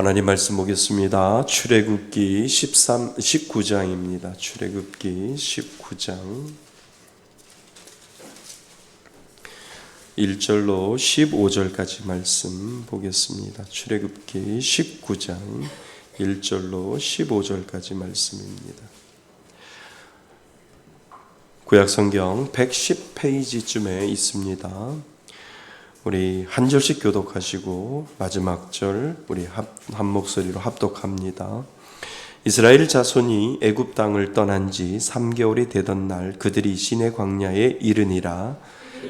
하나님 말씀 보겠습니다. 출애굽기 19장입니다. 출애굽기 19장 1절로 15절까지 말씀 보겠습니다. 출애굽기 19장 1절로 15절까지 말씀입니다. 구약성경 110페이지쯤에 있습니다. 우리 한 절씩 교독하시고 마지막 절 우리 한 목소리로 합독합니다. 이스라엘 자손이 애굽 땅을 떠난 지 3개월이 되던 날 그들이 시내 광야에 이르니라.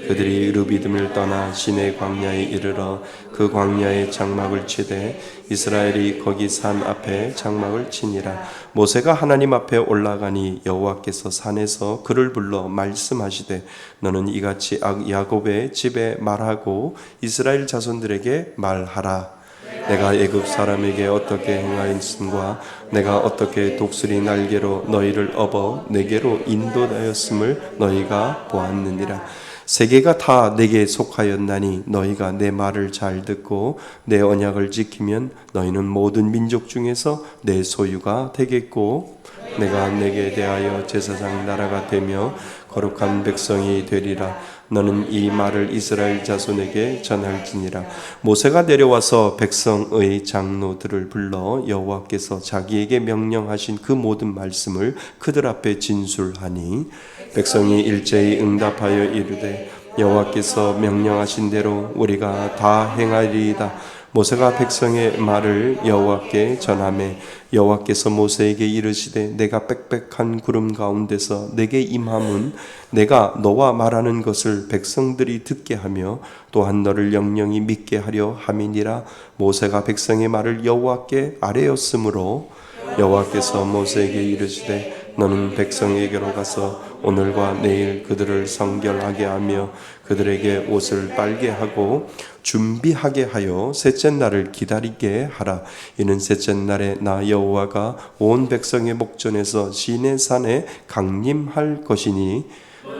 그들이 르비딤을 떠나 시내 광야에 이르러 그 광야에 장막을 치되 이스라엘이 거기 산 앞에 장막을 치니라. 모세가 하나님 앞에 올라가니 여호와께서 산에서 그를 불러 말씀하시되 너는 이같이 야곱의 집에 말하고 이스라엘 자손들에게 말하라. 내가 애굽 사람에게 어떻게 행하였음과 내가 어떻게 독수리 날개로 너희를 업어 내게로 인도하였음을 너희가 보았느니라. 세계가 다 내게 속하였나니 너희가 내 말을 잘 듣고 내 언약을 지키면 너희는 모든 민족 중에서 내 소유가 되겠고 내가 내게 대하여 제사장 나라가 되며 거룩한 백성이 되리라. 너는 이 말을 이스라엘 자손에게 전할지니라. 모세가 내려와서 백성의 장로들을 불러 여호와께서 자기에게 명령하신 그 모든 말씀을 그들 앞에 진술하니 백성이 일제히 응답하여 이르되 여호와께서 명령하신 대로 우리가 다 행하리이다. 모세가 백성의 말을 여호와께 전하매 여호와께서 모세에게 이르시되 내가 빽빽한 구름 가운데서 내게 임함은 내가 너와 말하는 것을 백성들이 듣게 하며 또한 너를 영영히 믿게 하려 함이니라. 모세가 백성의 말을 여호와께 아뢰었으므로 여호와께서 모세에게 이르시되 너는 백성에게로 가서 오늘과 내일 그들을 성결하게 하며 그들에게 옷을 빨게 하고 준비하게 하여 셋째 날을 기다리게 하라. 이는 셋째 날에 나 여호와가 온 백성의 목전에서 시내산에 강림할 것이니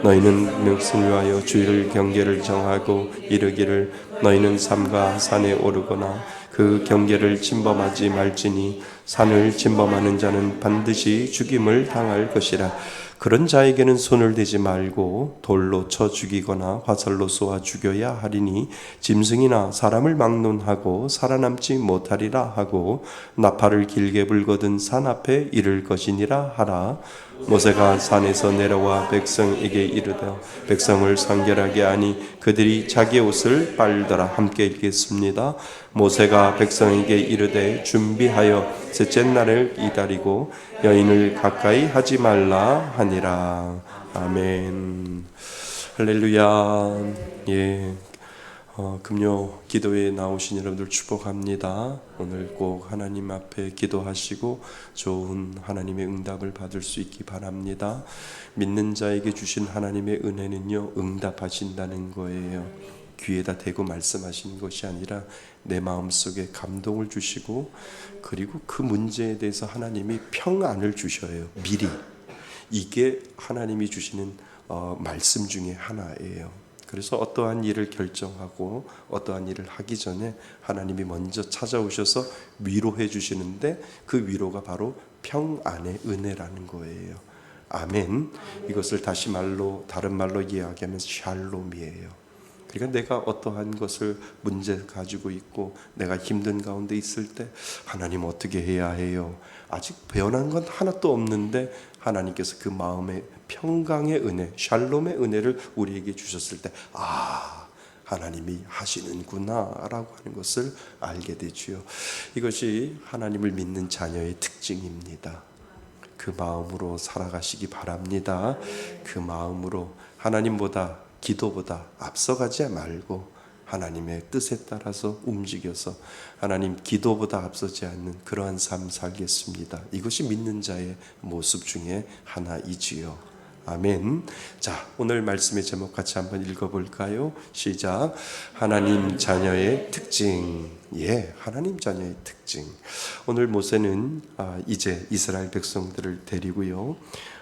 너희는 멱을 위하여 주일 경계를 정하고 이르기를 너희는 삼가 산에 오르거나 그 경계를 침범하지 말지니 산을 침범하는 자는 반드시 죽임을 당할 것이라. 그런 자에게는 손을 대지 말고 돌로 쳐 죽이거나 화살로 쏘아 죽여야 하리니 짐승이나 사람을 막론하고 살아남지 못하리라 하고 나팔을 길게 불거든 산 앞에 이를 것이니라 하라. 모세가 산에서 내려와 백성에게 이르되 백성을 상결하게 하니 그들이 자기 옷을 빨더라. 함께 읽겠습니다. 모세가 백성에게 이르되 준비하여 셋째 날을 기다리고 여인을 가까이 하지 말라 하니라. 아멘. 할렐루야. 예. 금요 기도에 나오신 여러분들 축복합니다. 오늘 꼭 하나님 앞에 기도하시고 좋은 하나님의 응답을 받을 수 있기 바랍니다. 믿는 자에게 주신 하나님의 은혜는요, 응답하신다는 거예요. 귀에다 대고 말씀하시는 것이 아니라 내 마음속에 감동을 주시고 그리고 그 문제에 대해서 하나님이 평안을 주셔요. 미리. 이게 하나님이 주시는 말씀 중에 하나예요. 그래서 어떠한 일을 결정하고 어떠한 일을 하기 전에 하나님이 먼저 찾아오셔서 위로해 주시는데 그 위로가 바로 평안의 은혜라는 거예요. 아멘. 이것을 다른 말로 이야기하면 샬롬이에요. 그러니까 내가 어떠한 것을 문제 가지고 있고 내가 힘든 가운데 있을 때 하나님 어떻게 해야 해요? 아직 변한 건 하나도 없는데 하나님께서 그 마음의 평강의 은혜, 샬롬의 은혜를 우리에게 주셨을 때 하나님이 하시는구나 라고 하는 것을 알게 되지요. 이것이 하나님을 믿는 자녀의 특징입니다. 그 마음으로 살아가시기 바랍니다. 그 마음으로 하나님보다 기도보다 앞서가지 말고 하나님의 뜻에 따라서 움직여서 하나님 기도보다 앞서지 않는 그러한 삶 살겠습니다. 이것이 믿는 자의 모습 중에 하나이지요. 아멘. 자, 오늘 말씀의 제목 같이 한번 읽어볼까요? 시작. 하나님 자녀의 특징. 예, 하나님 자녀의 특징. 오늘 모세는 이제 이스라엘 백성들을 데리고요,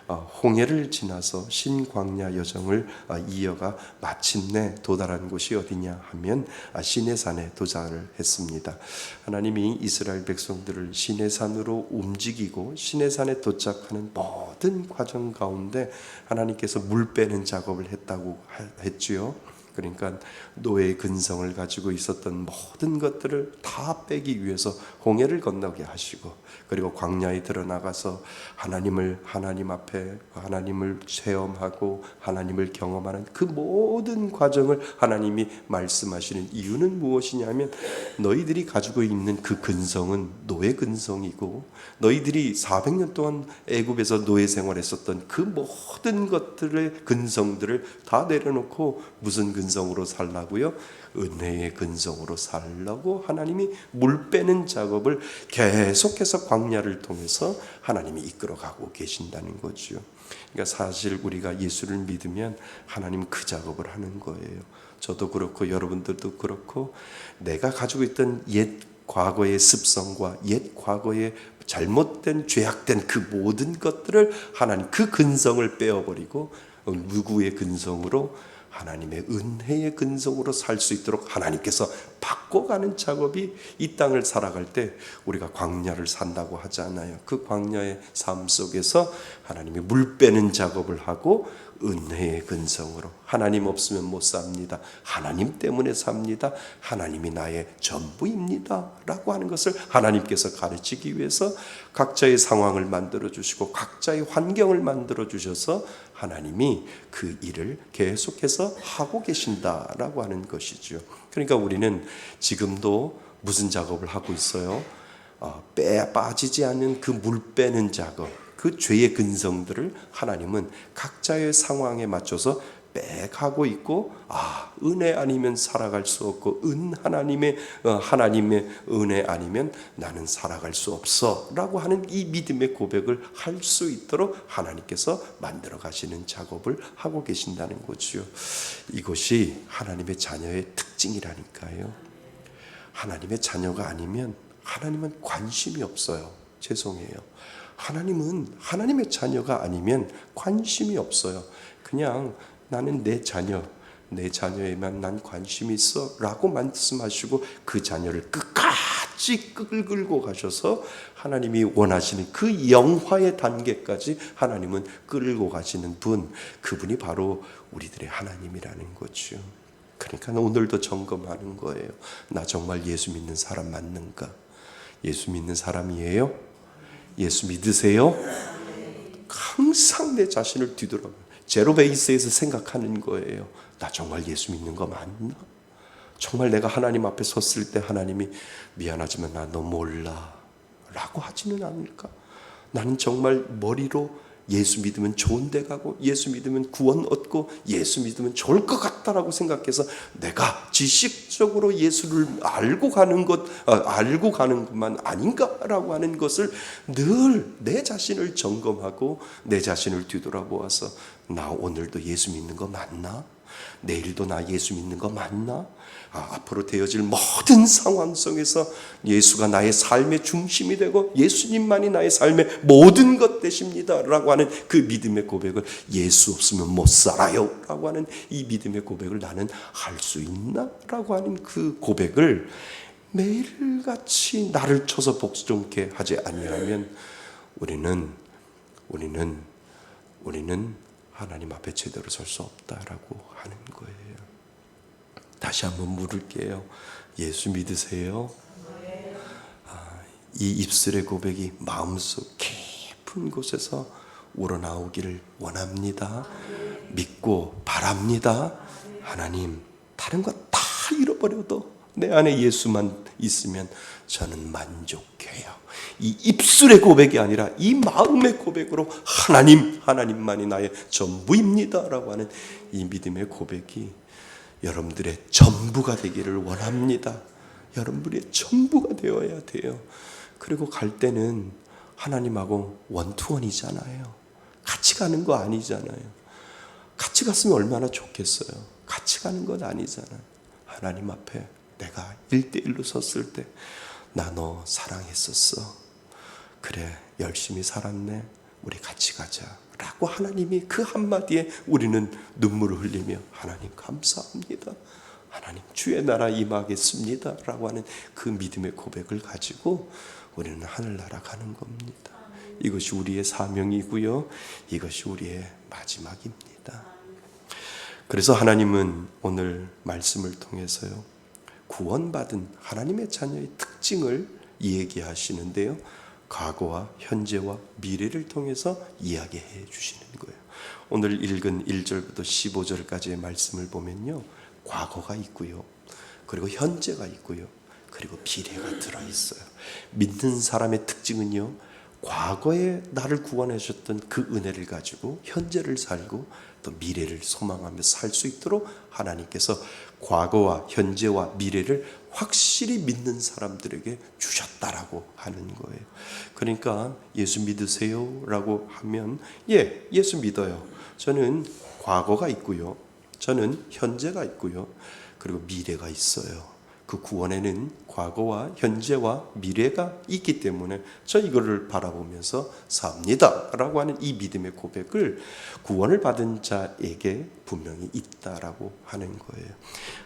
홍해를 지나서 신광야 여정을 이어가 마침내 도달한 곳이 어디냐 하면 시내산에 도착을 했습니다. 하나님이 이스라엘 백성들을 시내산으로 움직이고 시내산에 도착하는 모든 과정 가운데 하나님께서 물 빼는 작업을 했다고 했지요. 그러니까 노예의 근성을 가지고 있었던 모든 것들을 다 빼기 위해서 홍해를 건너게 하시고, 그리고 광야에 들어나가서 하나님 앞에 하나님을 체험하고 하나님을 경험하는 그 모든 과정을 하나님이 말씀하시는 이유는 무엇이냐면, 너희들이 가지고 있는 그 근성은 노예 근성이고, 너희들이 400년 동안 애굽에서 노예 생활했었던 그 모든 것들의 근성들을 다 내려놓고 무슨 근성으로 살라고요? 은혜의 근성으로 살라고 하나님이 물 빼는 작업을 계속해서 광야를 통해서 하나님이 이끌어가고 계신다는 거죠. 그러니까 사실 우리가 예수를 믿으면 하나님 그 작업을 하는 거예요. 저도 그렇고 여러분들도 그렇고, 내가 가지고 있던 옛 과거의 습성과 옛 과거의 잘못된 죄악된 그 모든 것들을 하나님 그 근성을 빼어버리고 누구의 근성으로? 하나님의 은혜의 근성으로 살 수 있도록 하나님께서 바꿔가는 작업이 이 땅을 살아갈 때 우리가 광야를 산다고 하잖아요. 그 광야의 삶 속에서 하나님이 물 빼는 작업을 하고 은혜의 근성으로, 하나님 없으면 못 삽니다, 하나님 때문에 삽니다, 하나님이 나의 전부입니다 라고 하는 것을 하나님께서 가르치기 위해서 각자의 상황을 만들어 주시고 각자의 환경을 만들어 주셔서 하나님이 그 일을 계속해서 하고 계신다라고 하는 것이죠. 그러니까 우리는 지금도 무슨 작업을 하고 있어요? 빠지지 않는 그 물 빼는 작업, 그 죄의 근성들을 하나님은 각자의 상황에 맞춰서 빼가고 있고, 은혜 아니면 살아갈 수 없고 하나님의 은혜 아니면 나는 살아갈 수 없어 라고 하는 이 믿음의 고백을 할 수 있도록 하나님께서 만들어 가시는 작업을 하고 계신다는 거죠. 이것이 하나님의 자녀의 특징이라니까요. 하나님의 자녀가 아니면 하나님은 관심이 없어요. 죄송해요. 하나님은 하나님의 자녀가 아니면 관심이 없어요. 그냥 나는 내 자녀에만 난 관심이 있어 라고 말씀하시고 그 자녀를 끝까지 끌고 가셔서 하나님이 원하시는 그 영화의 단계까지 하나님은 끌고 가시는 분, 그분이 바로 우리들의 하나님이라는 거죠. 그러니까 오늘도 점검하는 거예요. 나 정말 예수 믿는 사람 맞는가? 예수 믿는 사람이에요? 예수 믿으세요? 항상 내 자신을 뒤돌아보고 제로 베이스에서 생각하는 거예요. 나 정말 예수 믿는 거 맞나? 정말 내가 하나님 앞에 섰을 때 하나님이 미안하지만 나 너 몰라 라고 하지는 않을까? 나는 정말 머리로 예수 믿으면 좋은 데 가고 예수 믿으면 구원 얻고 예수 믿으면 좋을 것 같다라고 생각해서 내가 지식적으로 예수를 알고 가는 것만 아닌가라고 하는 것을 늘 내 자신을 점검하고 내 자신을 뒤돌아보아서 나 오늘도 예수 믿는 거 맞나? 내일도 나 예수 믿는 거 맞나? 앞으로 되어질 모든 상황 속에서 예수가 나의 삶의 중심이 되고 예수님만이 나의 삶의 모든 것 되십니다 라고 하는 그 믿음의 고백을, 예수 없으면 못 살아요 라고 하는 이 믿음의 고백을 나는 할 수 있나? 라고 하는 그 고백을 매일같이 나를 쳐서 복종케 하지 아니하면 우리는 하나님 앞에 제대로 설 수 없다라고 하는 거예요. 다시 한번 물을게요. 예수 믿으세요? 이 입술의 고백이 마음속 깊은 곳에서 우러나오기를 원합니다. 믿고 바랍니다. 하나님, 다른 것 다 잃어버려도 내 안에 예수만 있으면 저는 만족해요. 이 입술의 고백이 아니라 이 마음의 고백으로 하나님만이 나의 전부입니다 라고 하는 이 믿음의 고백이 여러분들의 전부가 되기를 원합니다. 여러분들의 전부가 되어야 돼요. 그리고 갈 때는 하나님하고 원투원이잖아요. 같이 가는 거 아니잖아요. 같이 갔으면 얼마나 좋겠어요. 같이 가는 건 아니잖아요. 하나님 앞에 내가 1대1로 섰을 때 나 너 사랑했었어. 그래, 열심히 살았네. 우리 같이 가자라고 하나님이 그 한마디에 우리는 눈물을 흘리며 하나님 감사합니다. 하나님 주의 나라 임하겠습니다 라고 하는 그 믿음의 고백을 가지고 우리는 하늘나라 가는 겁니다. 이것이 우리의 사명이고요. 이것이 우리의 마지막입니다. 그래서 하나님은 오늘 말씀을 통해서요, 구원받은 하나님의 자녀의 특징을 얘기하시는데요, 과거와 현재와 미래를 통해서 이야기해 주시는 거예요. 오늘 읽은 1절부터 15절까지의 말씀을 보면요, 과거가 있고요, 그리고 현재가 있고요, 그리고 미래가 들어있어요. 믿는 사람의 특징은요, 과거에 나를 구원하셨던 그 은혜를 가지고 현재를 살고 또 미래를 소망하며 살 수 있도록 하나님께서 과거와 현재와 미래를 확실히 믿는 사람들에게 주셨다라고 하는 거예요. 그러니까 예수 믿으세요? 라고 하면 예, 예수 믿어요. 저는 과거가 있고요, 저는 현재가 있고요, 그리고 미래가 있어요. 그 구원에는 과거와 현재와 미래가 있기 때문에 저 이거를 바라보면서 삽니다 라고 하는 이 믿음의 고백을 구원을 받은 자에게 분명히 있다라고 하는 거예요.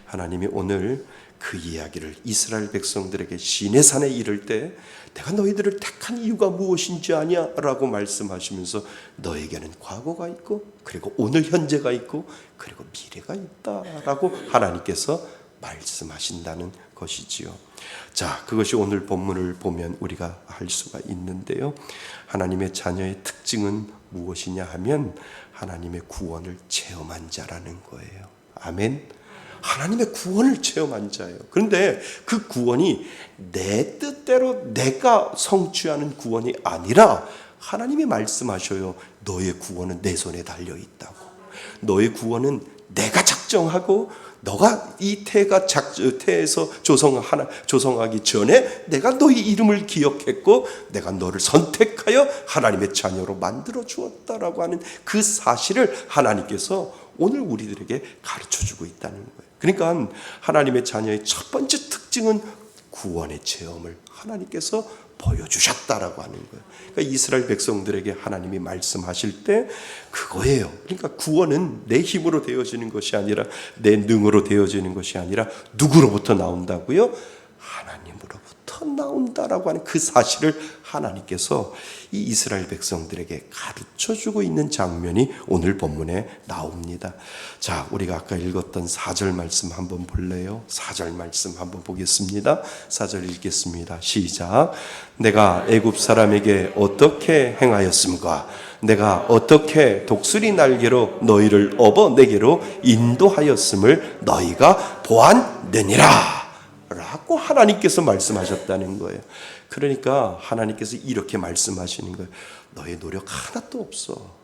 하나님이 오늘 그 이야기를 이스라엘 백성들에게 시내산에 이를 때 내가 너희들을 택한 이유가 무엇인지 아냐 라고 말씀하시면서 너에게는 과거가 있고 그리고 오늘 현재가 있고 그리고 미래가 있다라고 하나님께서 말씀하신다는 것이지요. 자, 그것이 오늘 본문을 보면 우리가 할 수가 있는데요, 하나님의 자녀의 특징은 무엇이냐 하면 하나님의 구원을 체험한 자라는 거예요. 아멘. 하나님의 구원을 체험한 자예요. 그런데 그 구원이 내 뜻대로 내가 성취하는 구원이 아니라 하나님이 말씀하셔요. 너의 구원은 내 손에 달려있다고. 너의 구원은 내가 작정하고 너가 이 태에서 조성하기 전에 내가 너의 이름을 기억했고 내가 너를 선택하여 하나님의 자녀로 만들어 주었다라고 하는 그 사실을 하나님께서 오늘 우리들에게 가르쳐주고 있다는 거예요. 그러니까 하나님의 자녀의 첫 번째 특징은 구원의 체험을 하나님께서 보여주셨다라고 하는 거예요. 그러니까 이스라엘 백성들에게 하나님이 말씀하실 때 그거예요. 그러니까 구원은 내 힘으로 되어지는 것이 아니라 내 능으로 되어지는 것이 아니라 누구로부터 나온다고요? 하나님으로부터 나온다라고 하는 그 사실을 하나님께서 이 이스라엘 백성들에게 가르쳐주고 있는 장면이 오늘 본문에 나옵니다. 자, 우리가 아까 읽었던 4절 말씀 한번 볼래요? 4절 말씀 한번 보겠습니다. 4절 읽겠습니다. 시작. 내가 애굽 사람에게 어떻게 행하였음과 내가 어떻게 독수리 날개로 너희를 업어 내게로 인도하였음을 너희가 보았느니라 라고 하나님께서 말씀하셨다는 거예요. 그러니까 하나님께서 이렇게 말씀하시는 거예요. 너의 노력 하나도 없어.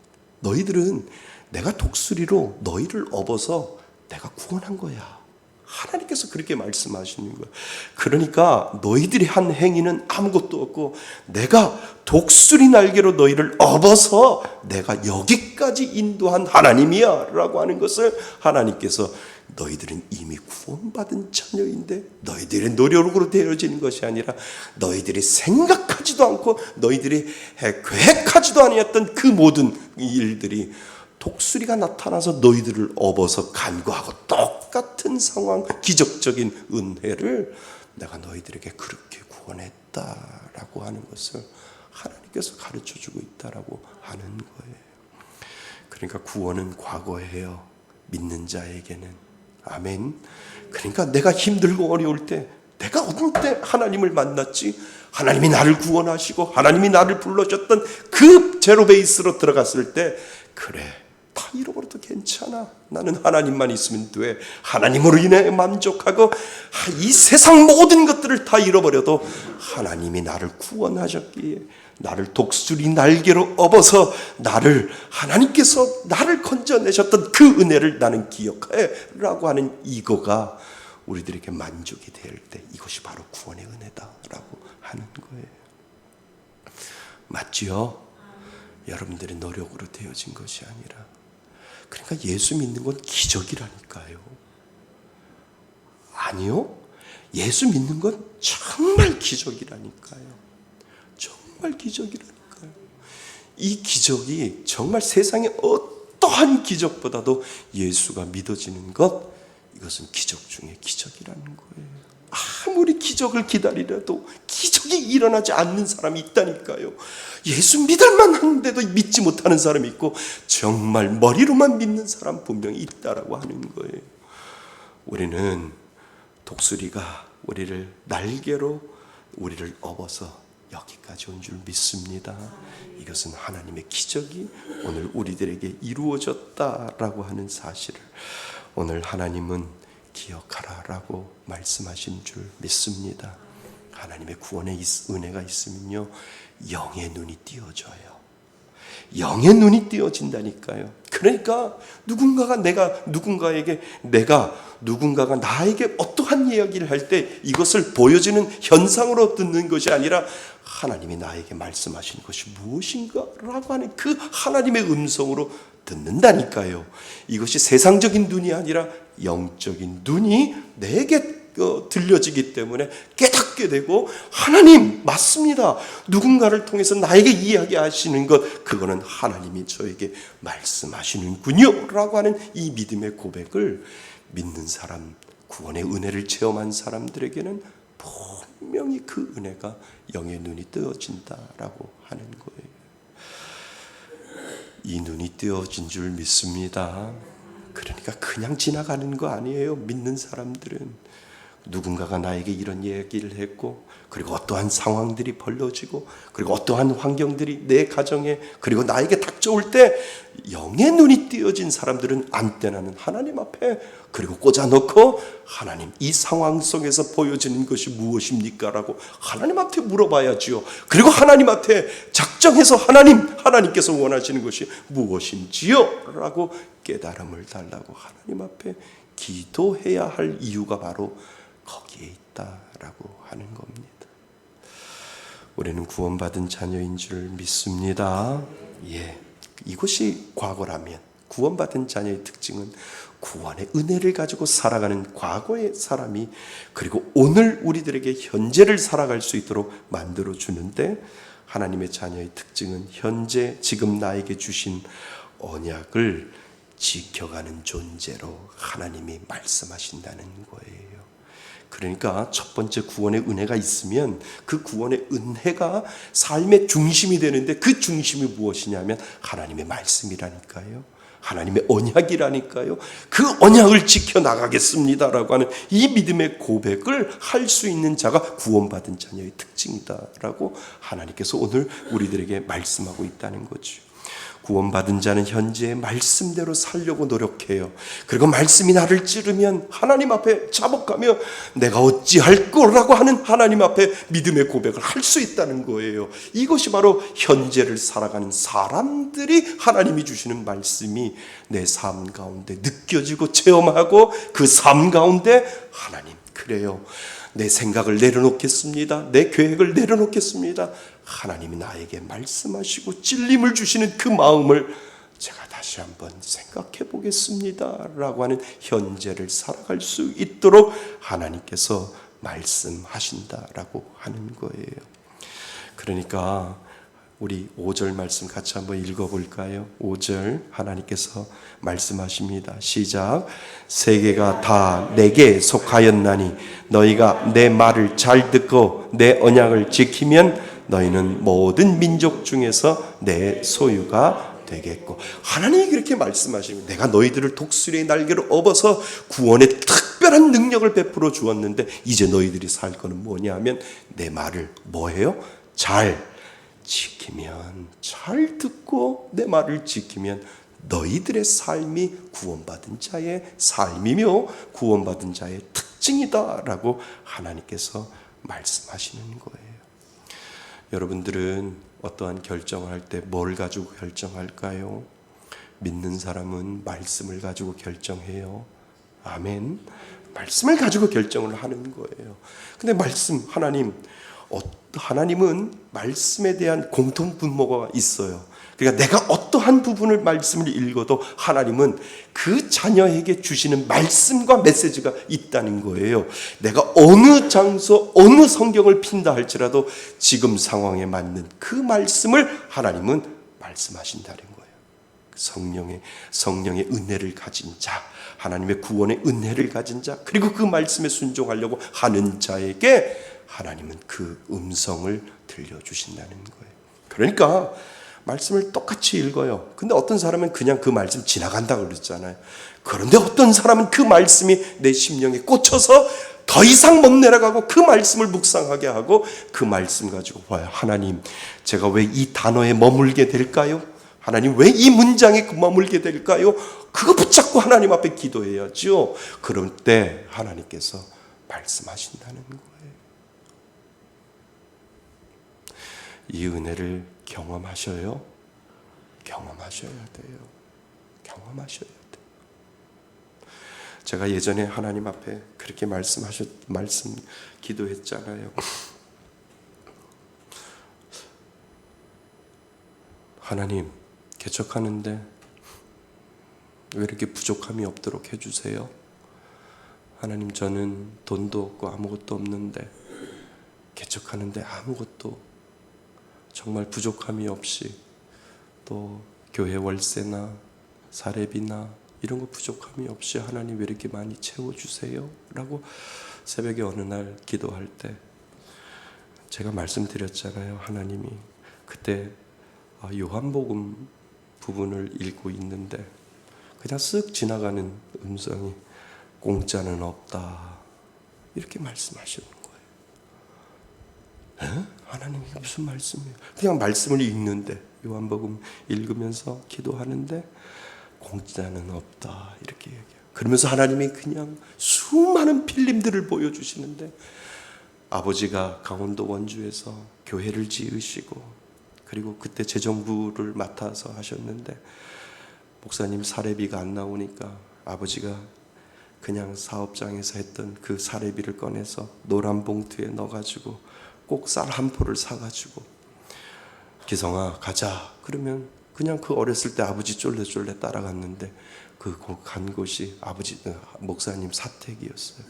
너희들은 내가 독수리로 너희를 업어서 내가 구원한 거야. 하나님께서 그렇게 말씀하시는 거예요. 그러니까 너희들이 한 행위는 아무것도 없고 내가 독수리 날개로 너희를 업어서 내가 여기까지 인도한 하나님이야 라고 하는 것을 하나님께서 너희들은 이미 구원받은 자녀인데 너희들의 노력으로 되어지는 것이 아니라 너희들이 생각하지도 않고 너희들이 계획하지도 아니었던 그 모든 일들이 독수리가 나타나서 너희들을 업어서 간구하고 똑같은 상황, 기적적인 은혜를 내가 너희들에게 그렇게 구원했다라고 하는 것을 하나님께서 가르쳐주고 있다라고 하는 거예요. 그러니까 구원은 과거예요. 믿는 자에게는. 아멘. 그러니까 내가 힘들고 어려울 때 내가 어떤 때 하나님을 만났지? 하나님이 나를 구원하시고 하나님이 나를 불러줬던 그 제로 베이스로 들어갔을 때 그래, 다 잃어버려도 괜찮아. 나는 하나님만 있으면 돼. 하나님으로 인해 만족하고 이 세상 모든 것들을 다 잃어버려도 하나님이 나를 구원하셨기에 나를 독수리 날개로 업어서 하나님께서 나를 건져내셨던 그 은혜를 나는 기억해 라고 하는 이거가 우리들에게 만족이 될 때 이것이 바로 구원의 은혜다라고 하는 거예요. 맞지요? 여러분들의 노력으로 되어진 것이 아니라. 그러니까 예수 믿는 건 기적이라니까요. 아니요? 예수 믿는 건 정말 기적이라니까요. 정말 기적이라니까요. 이 기적이 정말 세상의 어떠한 기적보다도 예수가 믿어지는 것, 이것은 기적 중에 기적이라는 거예요. 아무리 기적을 기다리려도 기적이 일어나지 않는 사람이 있다니까요. 예수 믿을만 한데도 믿지 못하는 사람이 있고, 정말 머리로만 믿는 사람 분명히 있다라고 하는 거예요. 우리는 독수리가 우리를 날개로 우리를 업어서 여기까지 온 줄 믿습니다. 이것은 하나님의 기적이 오늘 우리들에게 이루어졌다라고 하는 사실을 오늘 하나님은 기억하라라고 말씀하신 줄 믿습니다. 하나님의 구원의 은혜가 있으면요, 영의 눈이 띄어져요. 영의 눈이 띄어진다니까요. 그러니까 누군가가 나에게 어떠한 이야기를 할 때 이것을 보여지는 현상으로 듣는 것이 아니라 하나님이 나에게 말씀하시는 것이 무엇인가라고 하는 그 하나님의 음성으로 듣는다니까요. 이것이 세상적인 눈이 아니라 영적인 눈이 내게 들려지기 때문에 깨닫게 되고, 하나님 맞습니다. 누군가를 통해서 나에게 이야기하시는 것, 그거는 하나님이 저에게 말씀하시는군요 라고 하는 이 믿음의 고백을 믿는 사람, 구원의 은혜를 체험한 사람들에게는 분명히 그 은혜가 영의 눈이 뜨어진다라고 하는 거예요. 이 눈이 뜨어진 줄 믿습니다. 그러니까 그냥 지나가는 거 아니에요. 믿는 사람들은 누군가가 나에게 이런 얘기를 했고, 그리고 어떠한 상황들이 벌어지고, 그리고 어떠한 환경들이 내 가정에 그리고 나에게 닥쳐올 때 영의 눈이 띄어진 사람들은 안떼나는 하나님 앞에 그리고 꽂아놓고, 하나님 이 상황 속에서 보여지는 것이 무엇입니까? 라고 하나님 앞에 물어봐야지요. 그리고 하나님 앞에 작정해서 하나님께서 원하시는 것이 무엇인지요? 라고 깨달음을 달라고 하나님 앞에 기도해야 할 이유가 바로 거기에 있다라고 하는 겁니다. 우리는 구원받은 자녀인 줄 믿습니다. 이것이 과거라면, 구원받은 자녀의 특징은 구원의 은혜를 가지고 살아가는 과거의 사람이, 그리고 오늘 우리들에게 현재를 살아갈 수 있도록 만들어 주는데, 하나님의 자녀의 특징은 현재 지금 나에게 주신 언약을 지켜가는 존재로 하나님이 말씀하신다는 거예요. 그러니까 첫 번째 구원의 은혜가 있으면 그 구원의 은혜가 삶의 중심이 되는데, 그 중심이 무엇이냐면 하나님의 말씀이라니까요. 하나님의 언약이라니까요. 그 언약을 지켜나가겠습니다라고 하는 이 믿음의 고백을 할 수 있는 자가 구원받은 자녀의 특징이다라고 하나님께서 오늘 우리들에게 말씀하고 있다는 거죠. 구원받은 자는 현재의 말씀대로 살려고 노력해요. 그리고 말씀이 나를 찌르면 하나님 앞에 자복하며 내가 어찌할 거라고 하는 하나님 앞에 믿음의 고백을 할 수 있다는 거예요. 이것이 바로 현재를 살아가는 사람들이 하나님이 주시는 말씀이 내 삶 가운데 느껴지고 체험하고, 그 삶 가운데 하나님 그래요, 내 생각을 내려놓겠습니다. 내 계획을 내려놓겠습니다. 하나님이 나에게 말씀하시고 찔림을 주시는 그 마음을 제가 다시 한번 생각해 보겠습니다 라고 하는 현재를 살아갈 수 있도록 하나님께서 말씀하신다라고 하는 거예요. 그러니까 우리 5절 말씀 같이 한번 읽어볼까요? 5절 하나님께서 말씀하십니다. 시작. 세계가 다 내게 속하였나니 너희가 내 말을 잘 듣고 내 언약을 지키면 너희는 모든 민족 중에서 내 소유가 되겠고. 하나님이 그렇게 말씀하십니다. 내가 너희들을 독수리의 날개로 업어서 구원의 특별한 능력을 베풀어 주었는데, 이제 너희들이 살 거는 뭐냐 하면 내 말을 뭐해요? 잘 지키면, 잘 듣고 내 말을 지키면 너희들의 삶이 구원받은 자의 삶이며 구원받은 자의 특징이다라고 하나님께서 말씀하시는 거예요. 여러분들은 어떠한 결정을 할 때 뭘 가지고 결정할까요? 믿는 사람은 말씀을 가지고 결정해요. 아멘. 말씀을 가지고 결정을 하는 거예요. 근데 하나님은 말씀에 대한 공통 분모가 있어요. 그러니까 내가 어떠한 부분을 말씀을 읽어도 하나님은 그 자녀에게 주시는 말씀과 메시지가 있다는 거예요. 내가 어느 장소, 어느 성경을 핀다 할지라도 지금 상황에 맞는 그 말씀을 하나님은 말씀하신다는 거예요. 성령의 은혜를 가진 자, 하나님의 구원의 은혜를 가진 자, 그리고 그 말씀에 순종하려고 하는 자에게 하나님은 그 음성을 들려주신다는 거예요. 그러니까 말씀을 똑같이 읽어요. 근데 어떤 사람은 그냥 그 말씀 지나간다고 그랬잖아요. 그런데 어떤 사람은 그 말씀이 내 심령에 꽂혀서 더 이상 못 내려가고 그 말씀을 묵상하게 하고 그 말씀 가지고 봐요. 하나님, 제가 왜 이 단어에 머물게 될까요? 하나님, 왜 이 문장에 머물게 될까요? 그거 붙잡고 하나님 앞에 기도해야죠. 그럴 때 하나님께서 말씀하신다는 거예요. 이 은혜를 경험하셔야 돼요. 경험하셔야 돼요. 제가 예전에 하나님 앞에 그렇게 기도했잖아요. 하나님, 개척하는데 왜 이렇게 부족함이 없도록 해주세요? 하나님, 저는 돈도 없고 아무것도 없는데 개척하는데 아무것도 정말 부족함이 없이 또 교회 월세나 사례비나 이런 거 부족함이 없이 하나님 왜 이렇게 많이 채워주세요? 라고 새벽에 어느 날 기도할 때 제가 말씀드렸잖아요. 하나님이 그때 요한복음 부분을 읽고 있는데 그냥 쓱 지나가는 음성이 공짜는 없다 이렇게 말씀하시는 거예요. 에? 하나님이 무슨 말씀이에요? 그냥 말씀을 읽는데 요한복음 읽으면서 기도하는데 공짜는 없다 이렇게 얘기해요. 그러면서 하나님이 그냥 수많은 필름들을 보여주시는데 아버지가 강원도 원주에서 교회를 지으시고 그리고 그때 재정부를 맡아서 하셨는데 목사님 사례비가 안 나오니까 아버지가 그냥 사업장에서 했던 그 사례비를 꺼내서 노란 봉투에 넣어가지고 꼭 쌀 한 포를 사가지고 기성아 가자 그러면 그냥 그 어렸을 때 아버지 쫄래쫄래 따라갔는데 그 간 곳이 아버지 목사님 사택이었어요.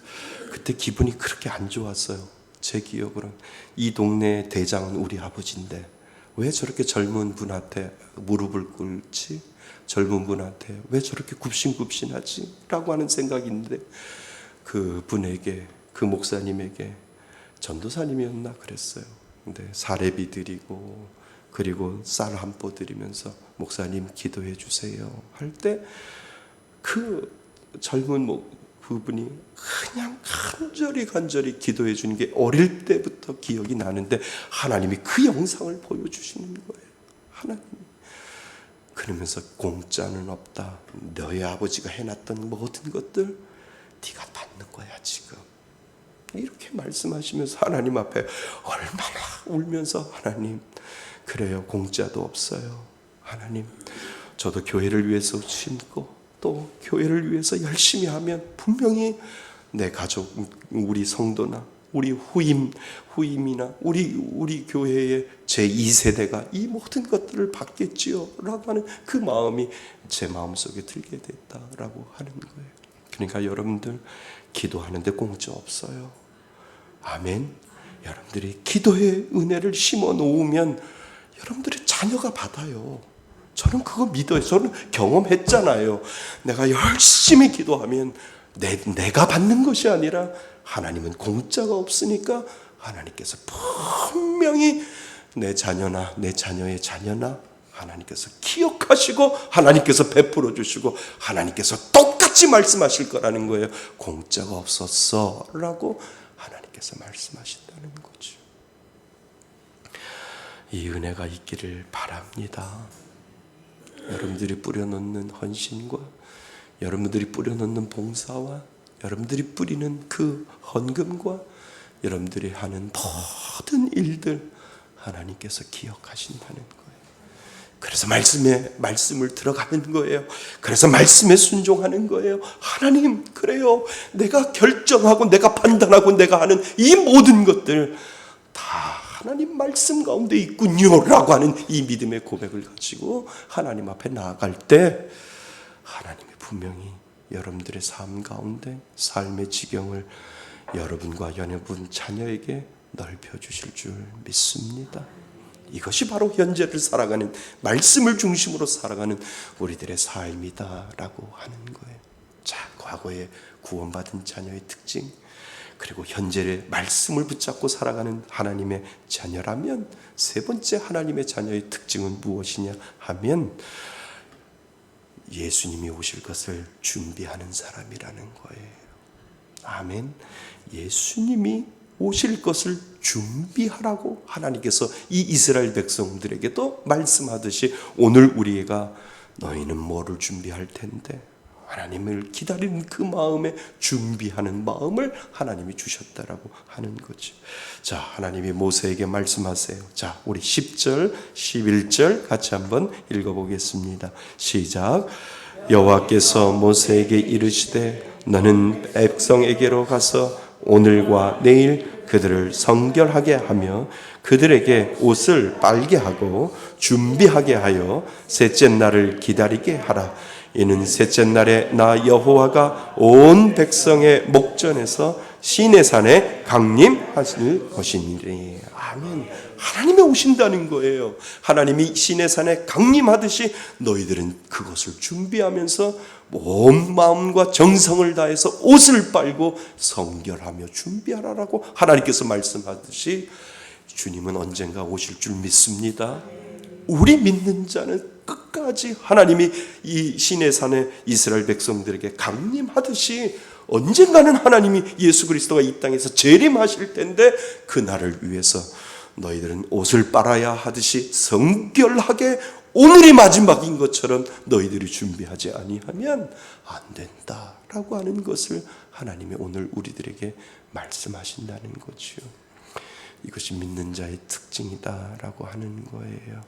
그때 기분이 그렇게 안 좋았어요. 제 기억으로는 이 동네의 대장은 우리 아버지인데 왜 저렇게 젊은 분한테 무릎을 꿇지? 젊은 분한테 왜 저렇게 굽신굽신하지? 라고 하는 생각이 있는데 그 분에게 그 목사님에게 전도사님이었나 그랬어요. 근데 사례비 드리고 그리고 쌀 한 포 드리면서 목사님 기도해 주세요 할 때 그 젊은 그분이 그냥 간절히 기도해 주는 게 어릴 때부터 기억이 나는데 하나님이 그 영상을 보여주시는 거예요. 하나님 그러면서 공짜는 없다. 너희 아버지가 해놨던 모든 것들 네가 받는 거야 지금. 이렇게 말씀하시면서 하나님 앞에 얼마나 울면서 하나님 그래요 공짜도 없어요. 하나님 저도 교회를 위해서 심고 또 교회를 위해서 열심히 하면 분명히 내 가족 우리 성도나 우리 후임이나 우리 교회의 제2세대가 이 모든 것들을 받겠지요 라고 하는 그 마음이 제 마음속에 들게 됐다라고 하는 거예요. 그러니까 여러분들 기도하는데 공짜 없어요. 아멘. 여러분들이 기도의 은혜를 심어 놓으면 여러분들의 자녀가 받아요. 저는 그거 믿어요. 저는 경험했잖아요. 내가 열심히 기도하면 내가 받는 것이 아니라 하나님은 공짜가 없으니까 하나님께서 분명히 내 자녀나 내 자녀의 자녀나 하나님께서 기억하시고 하나님께서 베풀어 주시고 하나님께서 똑같이 말씀하실 거라는 거예요. 공짜가 없었어 라고 하나님께서 말씀하신다는 거죠. 이 은혜가 있기를 바랍니다. 여러분들이 뿌려놓는 헌신과 여러분들이 뿌려놓는 봉사와 여러분들이 뿌리는 그 헌금과 여러분들이 하는 모든 일들 하나님께서 기억하신다는 거예요. 그래서 말씀을 들어가는 거예요. 그래서 말씀에 순종하는 거예요. 하나님 그래요. 내가 결정하고 내가 판단하고 내가 하는 이 모든 것들 다 하나님 말씀 가운데 있군요 라고 하는 이 믿음의 고백을 가지고 하나님 앞에 나아갈 때 하나님이 분명히 여러분들의 삶 가운데 삶의 지경을 여러분과 여러분 자녀에게 넓혀주실 줄 믿습니다. 이것이 바로 현재를 살아가는, 말씀을 중심으로 살아가는 우리들의 삶이다라고 하는 거예요. 자, 과거에 구원받은 자녀의 특징, 그리고 현재의 말씀을 붙잡고 살아가는 하나님의 자녀라면, 세 번째 하나님의 자녀의 특징은 무엇이냐 하면 예수님이 오실 것을 준비하는 사람이라는 거예요. 아멘. 예수님이 오실 것을 준비하라고 하나님께서 이 이스라엘 백성들에게도 말씀하듯이 오늘 우리가 너희는 뭐를 준비할 텐데, 하나님을 기다리는 그 마음에 준비하는 마음을 하나님이 주셨다라고 하는 거죠. 자, 하나님이 모세에게 말씀하세요. 자, 우리 10절, 11절 같이 한번 읽어보겠습니다. 시작. 여호와께서 모세에게 이르시되 너는 백성에게로 가서 오늘과 내일 그들을 성결하게 하며 그들에게 옷을 빨게 하고 준비하게 하여 셋째 날을 기다리게 하라. 이는 셋째 날에 나 여호와가 온 백성의 목전에서 시내산에 강림하실 것이니라. 아멘. 하나님이 오신다는 거예요. 하나님이 시내산에 강림하듯이 너희들은 그것을 준비하면서 온 마음과 정성을 다해서 옷을 빨고 성결하며 준비하라라고 하나님께서 말씀하듯이 주님은 언젠가 오실 줄 믿습니다. 우리 믿는 자는 끝까지 하나님이 이 시내산에 이스라엘 백성들에게 강림하듯이 언젠가는 하나님이 예수 그리스도가 이 땅에서 재림하실 텐데, 그날을 위해서 너희들은 옷을 빨아야 하듯이 성결하게 오늘이 마지막인 것처럼 너희들이 준비하지 아니하면 안 된다라고 하는 것을 하나님이 오늘 우리들에게 말씀하신다는 거죠. 이것이 믿는 자의 특징이다라고 하는 거예요.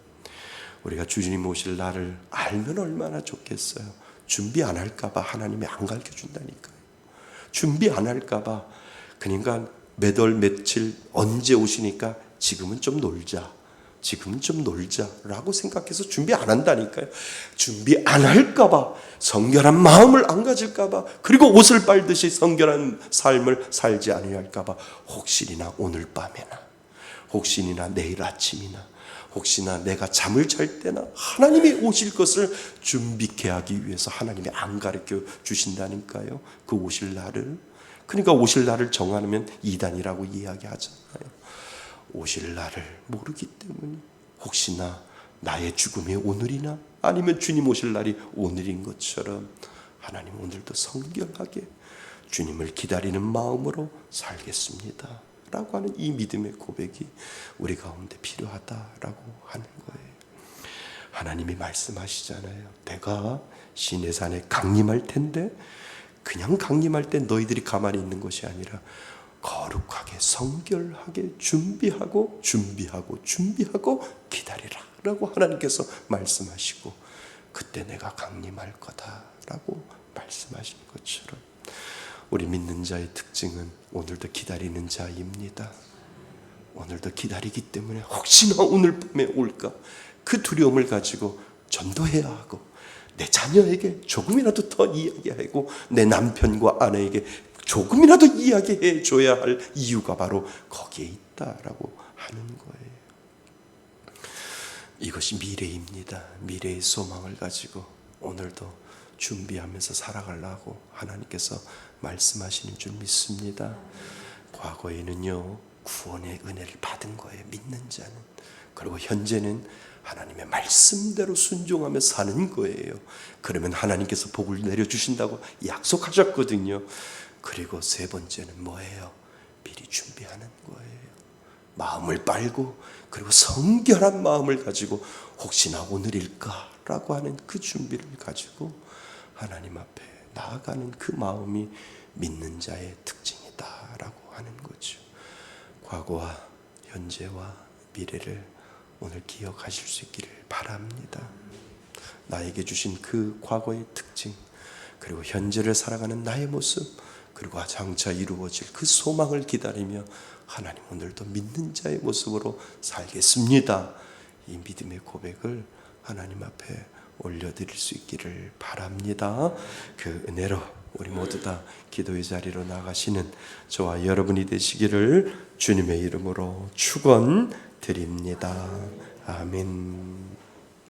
우리가 주님 오실 날을 알면 얼마나 좋겠어요. 준비 안 할까 봐 하나님이 안 가르쳐준다니까요. 준비 안 할까 봐, 그러니까 몇 월 며칠 언제 오시니까 지금은 좀 놀자, 지금은 좀 놀자라고 생각해서 준비 안 한다니까요. 준비 안 할까 봐, 성결한 마음을 안 가질까 봐, 그리고 옷을 빨듯이 성결한 삶을 살지 아니할까 봐, 혹시나 오늘 밤에나, 혹시나 내일 아침이나, 혹시나 내가 잠을 잘 때나 하나님이 오실 것을 준비케 하기 위해서 하나님이 안 가르쳐 주신다니까요. 그 오실 날을. 그러니까 오실 날을 정하면 이단이라고 이야기하잖아요. 오실 날을 모르기 때문에 혹시나 나의 죽음이 오늘이나 아니면 주님 오실 날이 오늘인 것처럼 하나님 오늘도 성결하게 주님을 기다리는 마음으로 살겠습니다 라고 하는 이 믿음의 고백이 우리 가운데 필요하다라고 하는 거예요. 하나님이 말씀하시잖아요. 내가 시내산에 강림할 텐데, 그냥 강림할 때 너희들이 가만히 있는 것이 아니라 거룩하게 성결하게 준비하고 기다리라 라고 하나님께서 말씀하시고, 그때 내가 강림할 거다라고 말씀하신 것처럼 우리 믿는 자의 특징은 오늘도 기다리는 자입니다. 오늘도 기다리기 때문에 혹시나 오늘 밤에 올까 그 두려움을 가지고 전도해야 하고, 내 자녀에게 조금이라도 더 이야기하고, 내 남편과 아내에게 조금이라도 이야기해 줘야 할 이유가 바로 거기에 있다라고 하는 거예요. 이것이 미래입니다. 미래의 소망을 가지고 오늘도 준비하면서 살아가려고 하나님께서 말씀하시는 줄 믿습니다. 과거에는요, 구원의 은혜를 받은 거예요, 믿는 자는. 그리고 현재는 하나님의 말씀대로 순종하며 사는 거예요. 그러면 하나님께서 복을 내려주신다고 약속하셨거든요. 그리고 세 번째는 뭐예요? 미리 준비하는 거예요. 마음을 빨고, 그리고 성결한 마음을 가지고 혹시나 오늘일까라고 하는 그 준비를 가지고 하나님 앞에 나아가는 그 마음이 믿는 자의 특징이다라고 하는 거죠. 과거와 현재와 미래를 오늘 기억하실 수 있기를 바랍니다. 나에게 주신 그 과거의 특징, 그리고 현재를 살아가는 나의 모습, 그리고 장차 이루어질 그 소망을 기다리며 하나님 오늘도 믿는 자의 모습으로 살겠습니다. 이 믿음의 고백을 하나님 앞에 올려드릴 수 있기를 바랍니다. 그 은혜로 우리 모두 다 기도의 자리로 나가시는 저와 여러분이 되시기를 주님의 이름으로 축원드립니다. 아멘.